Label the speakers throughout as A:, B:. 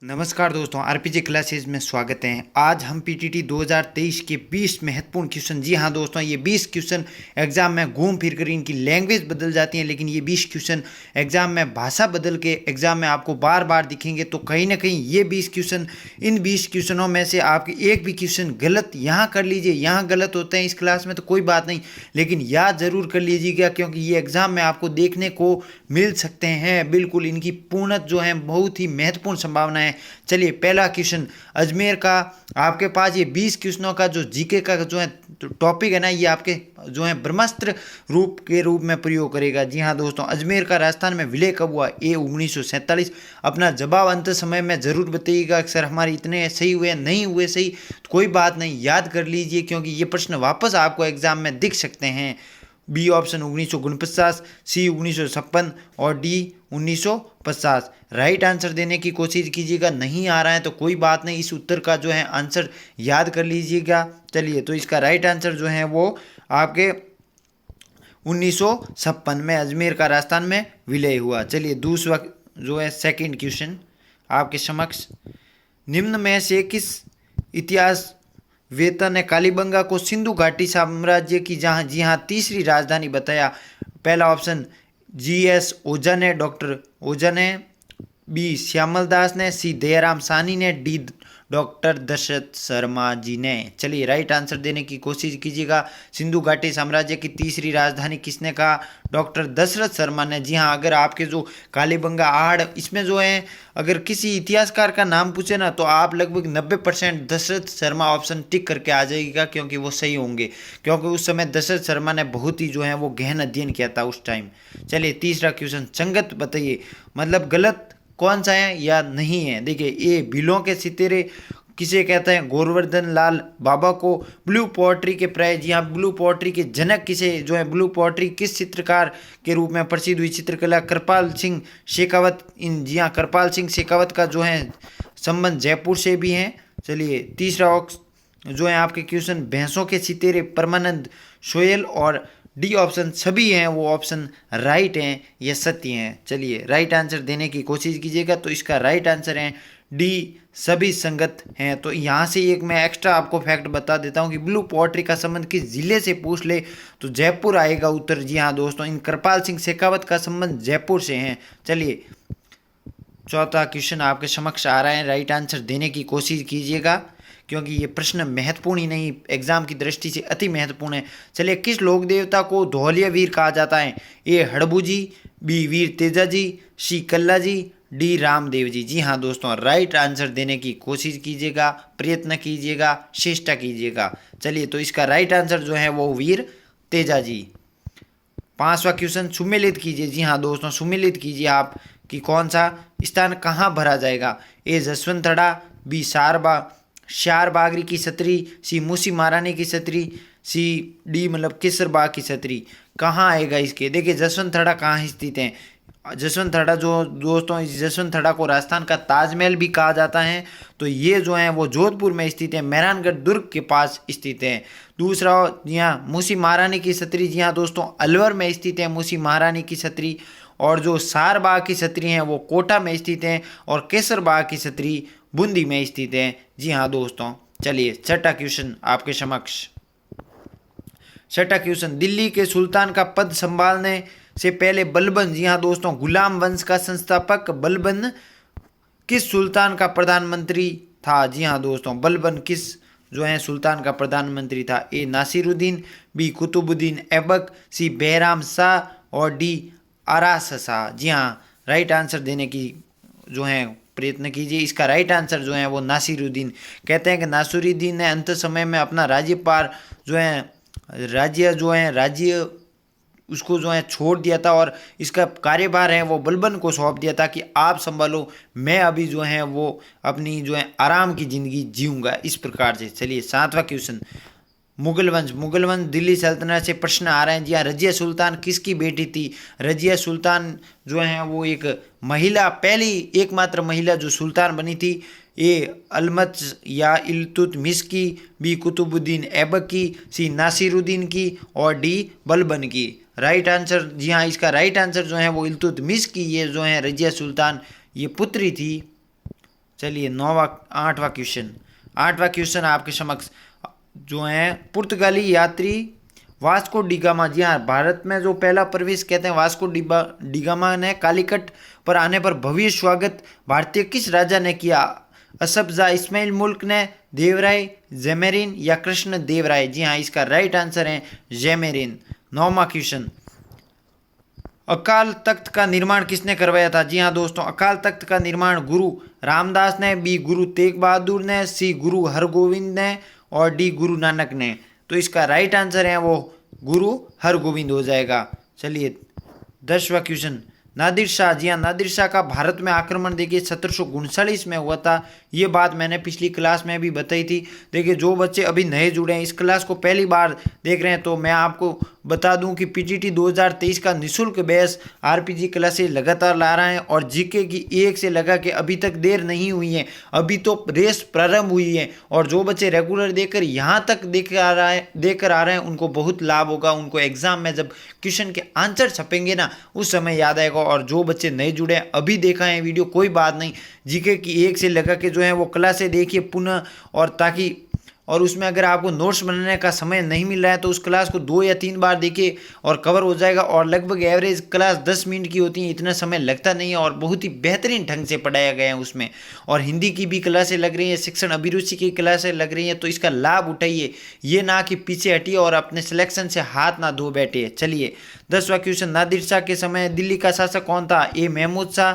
A: नमस्कार दोस्तों, RPG classes में स्वागत है। आज हम पीटीटी 2023 के 20 महत्वपूर्ण क्वेश्चन, जी हाँ दोस्तों, ये 20 क्वेश्चन एग्जाम में घूम फिर कर इनकी लैंग्वेज बदल जाती है, लेकिन ये 20 क्वेश्चन एग्जाम में भाषा बदल के एग्जाम में आपको बार बार दिखेंगे। तो कहीं ना कहीं ये 20 क्वेश्चन, इन 20 क्वेश्चनों में से आपके एक भी क्वेश्चन गलत यहाँ कर लीजिए, यहाँ गलत होते हैं इस क्लास में तो कोई बात नहीं, लेकिन याद जरूर कर लीजिएगा क्योंकि ये एग्जाम में आपको देखने को मिल सकते हैं। बिल्कुल इनकी पूर्णत जो है बहुत ही महत्वपूर्ण संभावना है। चलिए पहला क्वेश्चन अजमेर का, आपके पास ये 20 क्वेश्चनों का जो जीके का जो है टॉपिक है ना, ये आपके जो है ब्रह्मास्त्र रूप में प्रयोग करेगा। जी हाँ दोस्तों, अजमेर का राजस्थान में विलय कब हुआ? 1947। अपना जवाब अंत समय में जरूर बताइएगा। सर हमारे इतने सही हुए नहीं हुए सही, तो कोई बात नहीं, याद कर लीजिए क्योंकि ये प्रश्न वापस आपको एग्जाम में दिख सकते हैं। बी ऑप्शन 1949, सी 1956 और डी 1950। राइट आंसर देने की कोशिश कीजिएगा। नहीं आ रहा है तो कोई बात नहीं, इस उत्तर का जो है आंसर याद कर लीजिएगा। चलिए, तो इसका राइट आंसर जो है वो आपके 1956 में अजमेर का राजस्थान में विलय हुआ। चलिए दूसरा जो है सेकंड क्वेश्चन आपके समक्ष, निम्न में से किस इतिहास वेता ने कालीबंगा को सिंधु घाटी साम्राज्य की जी हाँ तीसरी राजधानी बताया? पहला ऑप्शन जीएस ओझा ने, डॉक्टर ओझा ने, बी श्यामल दास ने, सी दयाराम साहनी ने, डी डॉक्टर दशरथ शर्मा जी ने। चलिए राइट आंसर देने की कोशिश कीजिएगा। सिंधु घाटी साम्राज्य की तीसरी राजधानी किसने कहा? डॉक्टर दशरथ शर्मा ने। जी हाँ, अगर आपके जो कालीबंगा आहड़, इसमें जो है अगर किसी इतिहासकार का नाम पूछे ना तो आप लगभग 90% दशरथ शर्मा ऑप्शन टिक करके आ जाएगा क्योंकि वो सही होंगे, क्योंकि उस समय दशरथ शर्मा ने बहुत ही जो है वो गहन अध्ययन किया था उस टाइम। चलिए तीसरा क्वेश्चन, संगत बताइए, मतलब गलत कौन सा है या नहीं है। देखिए, ए बिलों के सितारे किसे कहते हैं? गोवर्धन लाल बाबा को। ब्लू पोएट्री के प्राय, जी हाँ, ब्लू पोएट्री के जनक किसे जो है, ब्लू पोएट्री किस चित्रकार के रूप में प्रसिद्ध हुई? चित्रकला कृपाल सिंह शेखावत। इन जी हाँ, कृपाल सिंह शेखावत का जो है संबंध जयपुर से भी है। चलिए तीसरा जो है आपके क्वेश्चन, भैंसों के सितारे परमानंद सोयल और डी ऑप्शन सभी हैं वो ऑप्शन राइट हैं, ये सत्य हैं। चलिए राइट आंसर देने की कोशिश कीजिएगा। तो इसका राइट आंसर है डी, सभी संगत हैं। तो यहाँ से एक मैं एक्स्ट्रा आपको फैक्ट बता देता हूँ कि ब्लू पोएट्री का संबंध किस जिले से पूछ ले तो जयपुर आएगा उत्तर। जी हाँ दोस्तों, इन कृपाल सिंह शेखावत का संबंध जयपुर से है। चलिए चौथा क्वेश्चन आपके समक्ष आ रहा है, राइट आंसर देने की कोशिश कीजिएगा क्योंकि ये प्रश्न महत्वपूर्ण ही नहीं, एग्जाम की दृष्टि से अति महत्वपूर्ण है। चलिए, किस लोक देवता को धौलिया वीर कहा जाता है? ए हड़बू जी, बी वीर तेजा जी, सी कल्ला जी, डी रामदेव जी। जी हाँ दोस्तों, राइट आंसर देने की कोशिश कीजिएगा, प्रयत्न कीजिएगा, चेष्टा कीजिएगा। चलिए, तो इसका राइट आंसर जो है वो वीर तेजा जी। पांचवा क्वेश्चन, सुमेलित कीजिए। जी हाँ दोस्तों, सुमेलित कीजिए आप कि कौन सा स्थान कहाँ भरा जाएगा? ए जसवंतड़ा, बी शार बागरी की छतरी, सी मूसी महारानी की छतरी, सी डी मतलब केसरबाग की छतरी। कहाँ आएगा इसके? देखिए जसवंतड़ा कहाँ स्थित है? जसवंतड़ा जो दोस्तों, इस जसवंतड़ा को राजस्थान का ताजमहल भी कहा जाता है। तो ये जो है वो जोधपुर में स्थित है, मेहरानगढ़ दुर्ग के पास स्थित है। दूसरा, जी हाँ, मूसी महारानी की छतरी, जी हाँ दोस्तों, अलवर में स्थित है मूसी महारानी की छतरी। और जो सारबाग की छतरी हैं वो कोटा में स्थित हैं और केसरबाग की छतरी बूंदी में स्थित है। जी हाँ दोस्तों। चलिए छठा क्वेश्चन आपके समक्ष, छठा क्वेश्चन, दिल्ली के सुल्तान का पद संभालने से पहले बलबन, जी हाँ दोस्तों, गुलाम वंश का संस्थापक बलबन किस सुल्तान का प्रधानमंत्री था? जी हाँ दोस्तों, बलबन किस जो है सुल्तान का प्रधानमंत्री था? ए नासिरुद्दीन, बी कुतुबुद्दीन ऐबक, सी बैराम शाह और डी आरास शाह। जी हाँ, राइट आंसर देने की जो है प्रयत्न कीजिए। इसका राइट आंसर जो है वो नासिरुद्दीन। कहते हैं कि नासिरुद्दीन ने अंत समय में अपना राज्यपाल जो है राज्य उसको जो है छोड़ दिया था और इसका कार्यभार है वो बलबन को सौंप दिया था कि आप संभालो, मैं अभी जो है वो अपनी जो है आराम की ज़िंदगी जीऊँगा, इस प्रकार से। चलिए सातवां क्वेश्चन, मुगल वंश दिल्ली सल्तनत से प्रश्न आ रहे हैं। जी हाँ, रजिया सुल्तान किसकी बेटी थी? रजिया सुल्तान जो है वो एक महिला, पहली एकमात्र महिला जो सुल्तान बनी थी। ए अलमज या इल्तुतमिश की, बी कुतुबुद्दीन ऐबक की, सी नासिरुद्दीन की और डी बलबन की। राइट आंसर, जी हाँ, इसका राइट आंसर जो है वो इल्तुतमिश की, ये जो है रजिया सुल्तान ये पुत्री थी। चलिए 8वां क्वेश्चन। 8वां क्वेश्चन आपके समक्ष जो है, पुर्तगाली यात्री वास्को डिगामा, जी हाँ, भारत में जो पहला प्रवेश कहते हैं वास्को डिगामा ने कालीकट पर आने पर भव्य स्वागत भारतीय किस राजा ने किया? असफ जा इस्माइल मुल्क ने, देवराय, जैमेरिन या कृष्ण देवराय? जी हाँ, इसका राइट आंसर है जैमेरिन। 9वां क्वेश्चन, अकाल तख्त का निर्माण किसने करवाया था? जी हाँ दोस्तों, अकाल तख्त का निर्माण गुरु रामदास ने, बी गुरु तेग बहादुर ने, सी गुरु हरगोविंद ने और डी गुरु नानक ने। तो इसका राइट आंसर है वो गुरु हरगोविंद हो जाएगा। चलिए 10वां क्वेश्चन, नादिर शाह, जी हाँ, नादिर शाह का भारत में आक्रमण देखिए 1739 में हुआ था। ये बात मैंने पिछली क्लास में भी बताई थी। देखिए जो बच्चे अभी नए जुड़े हैं, इस क्लास को पहली बार देख रहे हैं, तो मैं आपको बता दूं कि पीजीटी 2023 का निःशुल्क बैच आरपीजी क्लासेस लगातार ला रहा है और जीके की 1 से लगा के अभी तक देर नहीं हुई है, अभी तो रेस प्रारंभ हुई है। और जो बच्चे रेगुलर देकर यहाँ तक देकर आ रहे हैं उनको बहुत लाभ होगा। उनको एग्जाम में जब क्वेश्चन के आंसर छपेंगे ना, उस समय याद आएगा। और जो बच्चे नए जुड़े हैं, अभी देखा है वीडियो, कोई बात नहीं, जीके की 1 से लगा के जो है वो क्लासें देखिए पुनः, और उसमें अगर आपको नोट्स बनाने का समय नहीं मिल रहा है तो उस क्लास को 2 या 3 बार देखिए और कवर हो जाएगा। और लगभग एवरेज क्लास 10 मिनट की होती है, इतना समय लगता नहीं है और बहुत ही बेहतरीन ढंग से पढ़ाया गया है उसमें। और हिंदी की भी क्लासें लग रही हैं, शिक्षण अभिरुचि की क्लासें लग रही हैं, तो इसका लाभ उठाइए, ये ना कि पीछे हटिए और अपने सिलेक्शन से हाथ ना धो बैठे। चलिए 10वां क्वेश्चन, नादिर शाह के समय दिल्ली का शासक कौन था? ए महमूद शाह,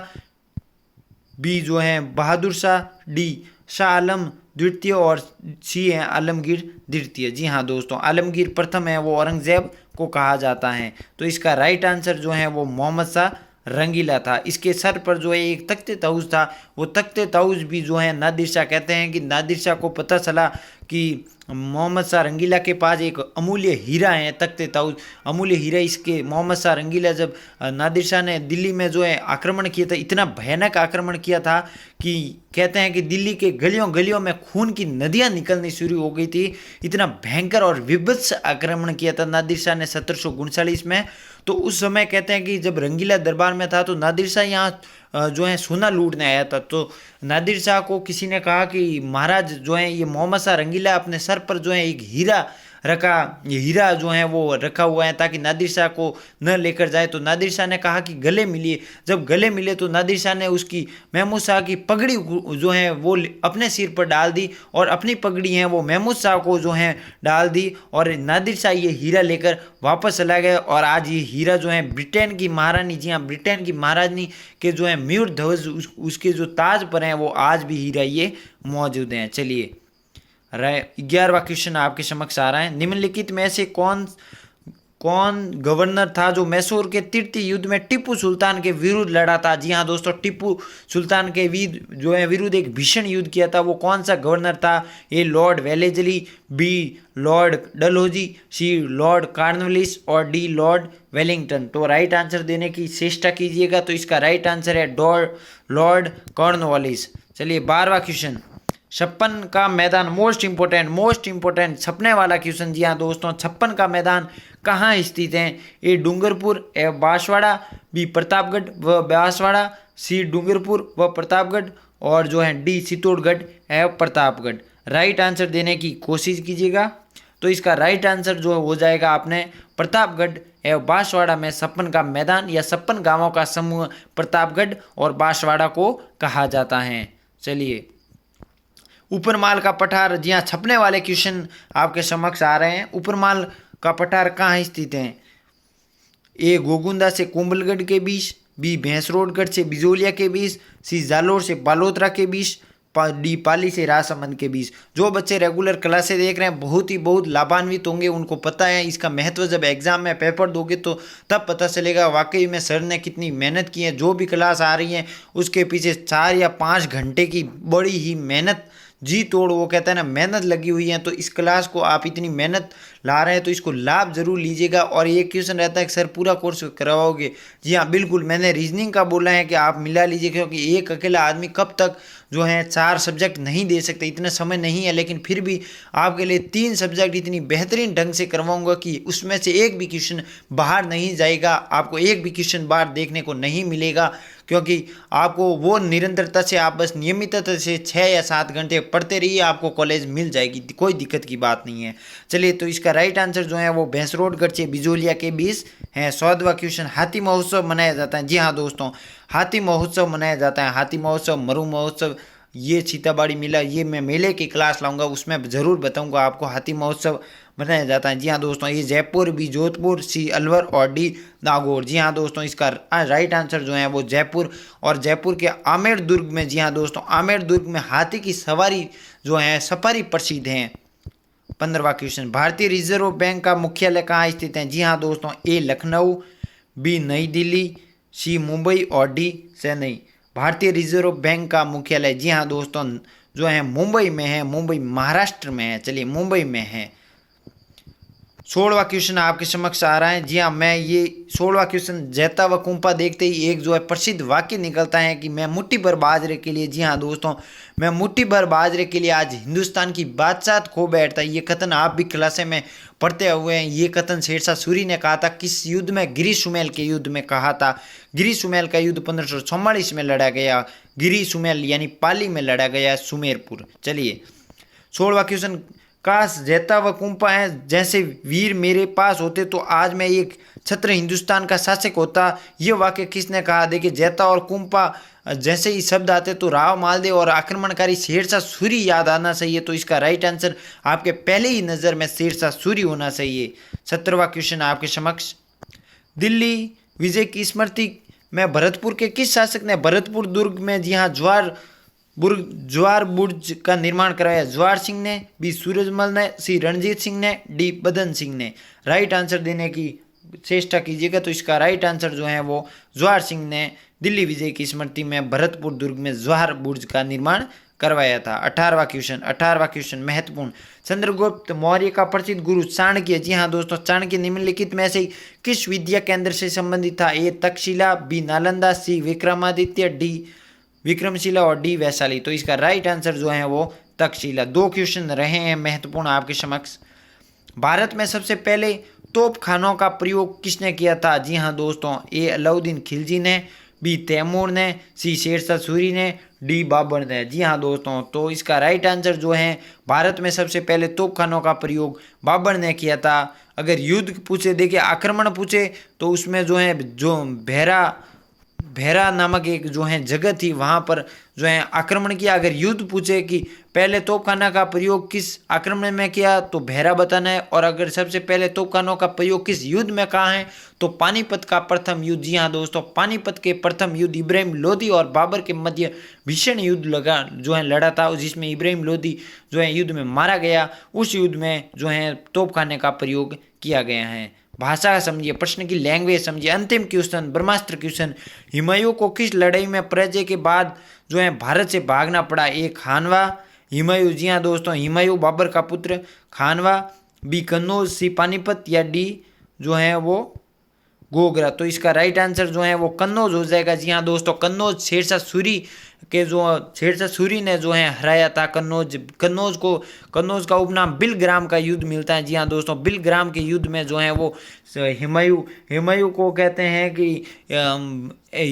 A: बी जो है बहादुर शाह, डी शाह आलम द्वितीय और सी है आलमगीर द्वितीय। जी हाँ दोस्तों, आलमगीर प्रथम है वो औरंगजेब को कहा जाता है। तो इसका राइट आंसर जो है वो मोहम्मद शाह रंगीला था। इसके सर पर जो है एक तख्ते ताउस था, वो तख्ते ताउस भी जो है नादिर शाह, कहते हैं कि नादिर शाह को पता चला कि मोहम्मद शाह रंगीला के पास एक अमूल्य हीरा है, तख्ते ताउस अमूल्य हीरा। इसके मोहम्मद शाह रंगीला जब नादिर शाह ने दिल्ली में जो है आक्रमण किया था, इतना भयानक आक्रमण किया था कि कहते हैं कि दिल्ली के गलियों गलियों में खून की नदियां निकलनी शुरू हो गई थी। इतना भयंकर और विभत्स आक्रमण किया था नादिर शाह ने 1739 में। तो उस समय कहते हैं कि जब रंगीला दरबार में था तो नादिर शाह यहाँ जो है सोना लूटने आया था। तो नादिर शाह को किसी ने कहा कि महाराज जो है ये मोहम्मद शाह रंगीला अपने सर पर जो है एक हीरा रखा, ये हीरा जो है वो रखा हुआ है ताकि नादिर शाह को न लेकर जाए। तो नादिर शाह ने कहा कि गले मिलिए। जब गले मिले तो नादिर शाह ने उसकी महमूद शाह की पगड़ी जो है वो अपने सिर पर डाल दी और अपनी पगड़ी है वो महमूद शाह को जो है डाल दी और नादिर शाह ये हीरा लेकर वापस चला गया। और आज ये हीरा जो है ब्रिटेन की महारानी, जी हाँ, ब्रिटेन की महारानी के जो है मयूर ध्वज उसके जो ताज पर हैं वो आज भी हीरा ये मौजूद हैं। चलिए 11वां क्वेश्चन आपके समक्ष आ रहा है, निम्नलिखित में से कौन गवर्नर था जो मैसूर के तृतीय युद्ध में टीपू सुल्तान के विरुद्ध लड़ा था? जी हाँ दोस्तों, टीपू सुल्तान के विरुद्ध एक भीषण युद्ध किया था। वो कौन सा गवर्नर था? A lord Wellesley, B lord Dalhousie, C lord Cornwallis और डी लॉर्ड वेलिंगटन। तो राइट आंसर देने की चेष्टा कीजिएगा। तो इसका राइट आंसर है लॉर्ड कॉर्नवालिस। चलिए 12वां क्वेश्चन, 56 का मैदान, मोस्ट इंपोर्टेंट छपने वाला क्वेश्चन। जी हाँ दोस्तों, 56 का मैदान कहाँ स्थित है? ए डूंगरपुर, ए बांसवाड़ा, बी प्रतापगढ़ व बांसवाड़ा, सी डूंगरपुर व प्रतापगढ़ और जो है डी चित्तौड़गढ़ एवं प्रतापगढ़। राइट आंसर देने की कोशिश कीजिएगा। तो इसका राइट आंसर जो हो जाएगा आपने प्रतापगढ़ एवं बांसवाड़ा में 56 का मैदान या 56 गांवों का समूह प्रतापगढ़ और बांसवाड़ा को कहा जाता है। चलिए ऊपरमाल का पठार, जी हाँ, छपने वाले क्वेश्चन आपके समक्ष आ रहे हैं। ऊपरमाल का पठार कहाँ स्थित है? ए गोगुंदा से कोंबलगढ़ के बीच, बी भैंसरोडगढ़ से बिजोलिया के बीच, सी जालोर से बालोतरा के बीच, डी पाली से राजसमंद के बीच। जो बच्चे रेगुलर क्लासेस देख रहे हैं बहुत लाभान्वित होंगे, उनको पता है इसका महत्व। जब एग्जाम में पेपर दोगे तो तब पता चलेगा वाकई में सर ने कितनी मेहनत की है। जो भी क्लास आ रही है उसके पीछे 4 या 5 घंटे की बड़ी ही मेहनत, जी तोड़ वो कहता है ना, मेहनत लगी हुई है। तो इस क्लास को आप इतनी मेहनत ला रहे हैं तो इसको लाभ जरूर लीजिएगा। और ये क्वेश्चन रहता है कि सर पूरा कोर्स करवाओगे? जी हाँ बिल्कुल, मैंने रीजनिंग का बोला है कि आप मिला लीजिए, क्योंकि एक अकेला आदमी कब तक जो हैं 4 सब्जेक्ट नहीं दे सकते, इतना समय नहीं है, लेकिन फिर भी आपके लिए 3 सब्जेक्ट इतनी बेहतरीन ढंग से करवाऊंगा कि उसमें से एक भी क्वेश्चन बाहर नहीं जाएगा, आपको एक भी क्वेश्चन बाहर देखने को नहीं मिलेगा, क्योंकि आपको वो निरंतरता से आप बस नियमितता से 6 या 7 घंटे पढ़ते रहिए, आपको कॉलेज मिल जाएगी, कोई दिक्कत की बात नहीं है। चलिए, तो इसका राइट आंसर जो है वो भैंसरोड गढ़चे बिजोलिया के बीच है। 100वां क्वेश्चन, हाथी महोत्सव मनाया जाता है। जी हाँ दोस्तों, हाथी महोत्सव मनाया जाता है। हाथी महोत्सव, मरु महोत्सव, ये सीताबाड़ी मेला, ये मैं मेले की क्लास लाऊंगा, उसमें ज़रूर बताऊंगा आपको। हाथी महोत्सव मनाया जाता है। जी हाँ दोस्तों, ये जयपुर, बी जोधपुर, सी अलवर और डी नागौर। जी हाँ दोस्तों, इसका राइट आंसर जो है वो जयपुर और जयपुर के आमेर दुर्ग में, जी हाँ दोस्तों, आमेर दुर्ग में हाथी की सवारी जो है सफारी प्रसिद्ध है। 15वां क्वेश्चन, भारतीय रिजर्व बैंक का मुख्यालय कहाँ स्थित है? जी हाँ दोस्तों, ए लखनऊ, बी नई दिल्ली, सी मुंबई और डी चेन्नई। भारतीय रिजर्व बैंक का मुख्यालय, जी हाँ दोस्तों, जो है मुंबई में है, मुंबई महाराष्ट्र में है। चलिए, मुंबई में है। 16वां क्वेश्चन आपके समक्ष आ रहा है। जी हाँ, मैं ये 16वां क्वेश्चन, जैता व कुंपा देखते ही एक जो है प्रसिद्ध वाक्य निकलता है कि मैं मुट्ठी भर बाजरे के लिए, जी हाँ दोस्तों, मैं मुट्ठी भर बाजरे के लिए आज हिंदुस्तान की बादशाह खो बैठता। ये कथन आप भी क्लासे में पढ़ते हुए हैं। ये कथन शेरशाह सूरी ने कहा था। किस युद्ध में? गिरी सुमेल के युद्ध में कहा था। गिरी सुमेल का युद्ध 1544 में लड़ा गया। गिरी सुमेल यानी पाली में लड़ा गया, सुमेरपुर। चलिए, 16वां क्वेश्चन, काश जैता व कुंपा है जैसे वीर मेरे पास होते तो आज मैं एक छत्र हिंदुस्तान का शासक होता। ये वाक्य किसने कहा? देखिए, जैता और कुंपा जैसे ही शब्द आते तो राव मालदेव और आक्रमणकारी शेरशाह सूरी याद आना चाहिए। तो इसका राइट आंसर आपके पहले ही नज़र में शेरशाह सूरी होना चाहिए। 17वां क्वेश्चन आपके समक्ष, दिल्ली विजय की स्मृति में भरतपुर के किस शासक ने भरतपुर दुर्ग में, जी हाँ, ज्वार बुर्ज का निर्माण कराया? ज्वार सिंह ने, बी सूरजमल ने, सी रणजीत सिंह ने, डी बदन सिंह ने। राइट आंसर देने की चेष्टा कीजिएगा। तो इसका राइट आंसर जो है वो ज्वार सिंह ने दिल्ली विजय की स्मृति में भरतपुर दुर्ग में ज्वार बुर्ज का निर्माण करवाया था। 18वां क्वेश्चन महत्वपूर्ण, चंद्रगुप्त मौर्य का प्रसिद्ध गुरु चाणक्य, जी हाँ दोस्तों, चाणक्य निम्नलिखित में से किस विद्या केंद्र से संबंधित था? ए तक्षशिला, बी नालंदा, सी विक्रमादित्य, डी विक्रमशिला और डी वैशाली। तो इसका राइट आंसर जो है वो तक्षशिला। 2 क्वेश्चन रहे हैं महत्वपूर्ण आपके समक्ष। भारत में सबसे पहले तोप खानों का प्रयोग किसने किया था? जी हाँ दोस्तों, ए अलाउद्दीन खिलजी ने, बी तैमूर ने, सी शेरशाह सूरी ने, डी बाबर ने। जी हाँ दोस्तों, तो इसका राइट आंसर जो है, भारत में सबसे पहले तोप खानों का प्रयोग बाबर ने किया था। अगर युद्ध पूछे, देखिए आक्रमण पूछे, तो उसमें जो है जो भेरा नामक एक जो है जगह थी, वहाँ पर जो है आक्रमण किया। अगर युद्ध पूछे कि पहले तोपखाना का प्रयोग किस आक्रमण में किया, तो भेरा बताना है। और अगर सबसे पहले तोपखानों का प्रयोग किस युद्ध में कहा है, तो पानीपत का प्रथम युद्ध। जी हाँ दोस्तों, पानीपत के प्रथम युद्ध इब्राहिम लोदी और बाबर के मध्य भीषण युद्ध लड़ा था, जिसमें इब्राहिम लोदी जो है युद्ध में मारा गया। उस युद्ध में जो है तोपखाने का प्रयोग किया गया है। भाषा समझिए, प्रश्न की लैंग्वेज समझिए। अंतिम क्वेश्चन, ब्रह्मास्त्र क्वेश्चन, हुमायूं को किस लड़ाई में पराजय के बाद जो है भारत से भागना पड़ा? ए खानवा, हुमायूं, जी हाँ दोस्तों, हुमायूं बाबर का पुत्र, खानवा, बी कन्नौज, सी पानीपत, या डी जो है वो गोगरा। तो इसका राइट आंसर जो है वो कन्नौज हो जाएगा। जी हाँ दोस्तों, कन्नौज शेरशाह सूरी ने जो है हराया था कन्नौज का उपनाम बिलग्राम का युद्ध मिलता है। जी हाँ दोस्तों, बिलग्राम के युद्ध में जो है वो हुमायूं को कहते हैं कि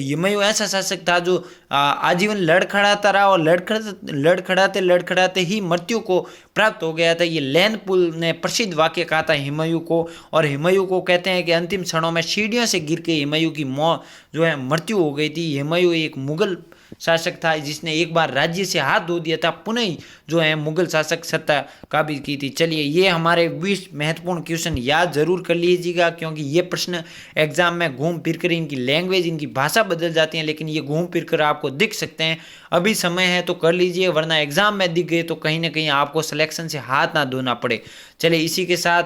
A: हुमायूं ऐसा शासक था जो आजीवन लड़खड़ाता रहा और लड़खड़ाते ही मृत्यु को प्राप्त हो गया था। ये लैंदपुल ने प्रसिद्ध वाक्य कहा था हुमायूं को, और हुमायूं को कहते हैं कि अंतिम क्षणों में सीढ़ियों से गिर के हुमायूं की मृत्यु हो गई थी। हुमायूं एक मुगल शासक था जिसने एक बार राज्य से हाथ धो दिया था, पुनः जो है मुगल शासक सत्ता काबिज की थी। चलिए, ये हमारे 20 महत्वपूर्ण क्वेश्चन याद जरूर कर लीजिएगा, क्योंकि ये प्रश्न एग्जाम में घूम फिर कर इनकी लैंग्वेज, इनकी भाषा बदल जाती है, लेकिन ये घूम फिर कर आपको दिख सकते हैं। अभी समय है तो कर लीजिए, वरना एग्जाम में दिख गए तो कहीं ना कहीं आपको सिलेक्शन से हाथ ना धोना पड़े। चलिए, इसी के साथ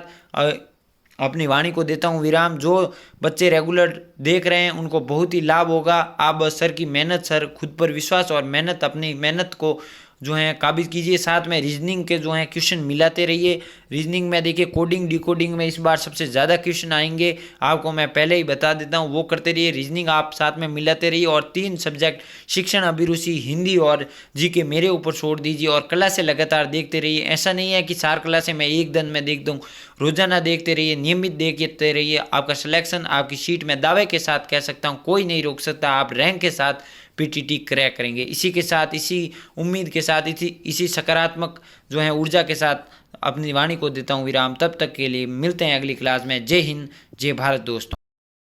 A: अपनी वाणी को देता हूँ विराम। जो बच्चे रेगुलर देख रहे हैं उनको बहुत ही लाभ होगा। आप सर की मेहनत, सर खुद पर विश्वास और मेहनत, अपनी मेहनत को जो है काबिज कीजिए। साथ में रीजनिंग के जो है क्वेश्चन मिलाते रहिए। रीजनिंग में देखिए कोडिंग डिकोडिंग में इस बार सबसे ज़्यादा क्वेश्चन आएंगे, आपको मैं पहले ही बता देता हूँ, वो करते रहिए। रीजनिंग आप साथ में मिलाते रहिए। और 3 सब्जेक्ट शिक्षण, अभिरुचि, हिंदी और जीके मेरे ऊपर छोड़ दीजिए और क्लास से लगातार देखते रहिए। ऐसा नहीं है कि 4 क्लासें मैं एक दिन में देख दूँ, रोजाना देखते रहिए, नियमित देखते रहिए। आपका सिलेक्शन आपकी सीट में दावे के साथ कह सकता हूँ कोई नहीं रोक सकता, आप रैंक के साथ पीटीटी क्रैक करेंगे। इसी के साथ, इसी उम्मीद के साथ, इसी सकारात्मक जो है ऊर्जा के साथ अपनी वाणी को देता हूँ विराम। तब तक के लिए मिलते हैं अगली क्लास में। जय हिंद, जय भारत दोस्तों।